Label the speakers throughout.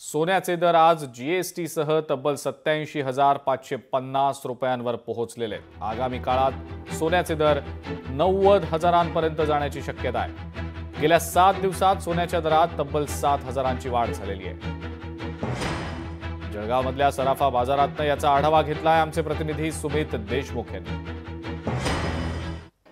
Speaker 1: सोन्याचे दर आज जीएसटी सह तब्बल 87,550 रुपयांवर पोहोचलेले आहेत। आगामी काळात सोन्याचे दर 90,000पर्यंत जाण्याची शक्यता आहे। गेल्या 7 दिवसात सोन्याच्या दरात तब्बल 7,000ची वाढ झालेली आहे। जळगावमधल्या सराफा बाजारातनं याचा आढावा घेतलाय आमचे प्रतिनिधी सुमित देशमुख यांनी।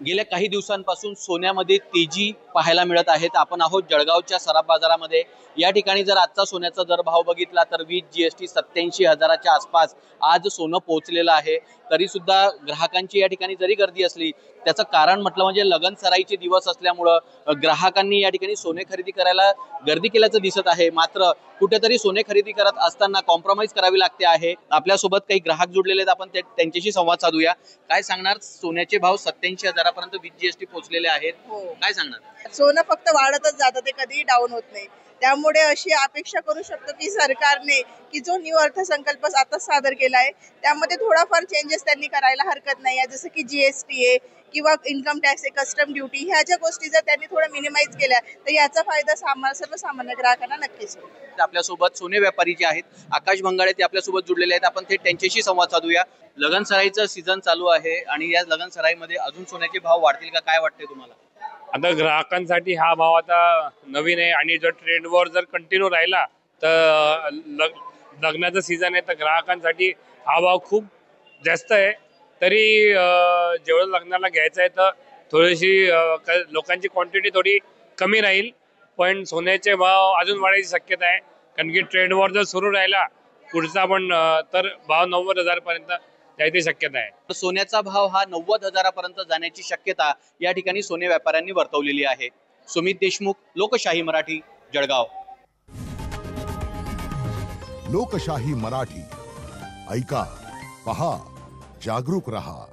Speaker 2: गेल्या काही दिवसांपासून सोन्यामध्ये तेजी पाहायला मिळत आहेत। आपण आहोत जळगावच्या सराफ बाजारामध्ये। या ठिकाणी जर आजचा सोन्याचा दर भाव बघितला तर 20 जीएसटी 87,000च्या आसपास आज सोनं पोहोचलेलं आहे। तरी सुद्धा ग्राहकांची या ठिकाणी जरी गर्दी असली त्याचं कारण म्हटलं म्हणजे लगन सराईचे दिवस असल्यामुळे ग्राहकांनी या ठिकाणी सोने खरेदी करायला गर्दी केल्याचं दिसत आहे। मात्र कुठेतरी सोने खरेदी करत असताना कॉम्प्रोमाइज करावी लागते आहे। आपल्यासोबत काही ग्राहक जुडलेले आहेत, आपण त्यांच्याशी संवाद साधूया। काय सांगणार, सोन्याचे भाव 87,000पर्यंत 20 जीएसटी पोहोचलेले आहेत, काय सांगणार?
Speaker 3: सोनं फक्त वाढतच जातं, ते कधीही डाऊन होत नाही। त्यामुळे अशी अपेक्षा करू शकतो की सरकारने की जो न्यू अर्थसंकल्प आता सादर केला आहे त्यामध्ये थोडाफार चेंजेस त्यांनी करायला हरकत नाही आहे। जसं की जीएसटी आहे किंवा इन्कम टॅक्स आहे, कस्टम ड्युटी, ह्या ज्या गोष्टी जर त्यांनी थोडं मिनिमाइज केल्या तर याचा फायदा सर्वसामान्य ग्राहकांना नक्कीच होईल।
Speaker 2: आपल्यासोबत सोने व्यापारी जे आहेत आकाश भंगाडे ते आपल्यासोबत जुडलेले आहेत, आपण थेट त्यांच्याशी संवाद साधूया। लगन सराईचं सीझन चालू आहे आणि या लगन सराईमध्ये अजून सोन्याचे भाव वाढतील का, काय वाटते तुम्हाला?
Speaker 4: आता ग्राहकांसाठी हा भाव आता नवीन आहे आणि जर ट्रेंडवर जर कंटिन्यू राहिला तर लग्नाचं सीझन आहे तर ग्राहकांसाठी हा भाव खूप जास्त आहे। तरी जेवढं लग्नाला घ्यायचं आहे तर थोडीशी लोकांची क्वांटिटी थोडी कमी राहील, पण सोन्याचे भाव अजून वाढायची शक्यता आहे। कारण की ट्रेंडवर जर सुरू राहिला पुढचा पण तर भाव 90,000पर्यंत जायची शक्यता आहे।
Speaker 2: सोन्याचा भाव हा 90,000पर्यंत जाण्याची शक्यता या ठिकाणी सोने व्यापाऱ्यांनी वर्तवलेली आहे। सुमित देशमुख, लोकशाही मराठी, जळगाव।
Speaker 5: लोकशाही मराठी, ऐका, पहा, जागरूक रहा।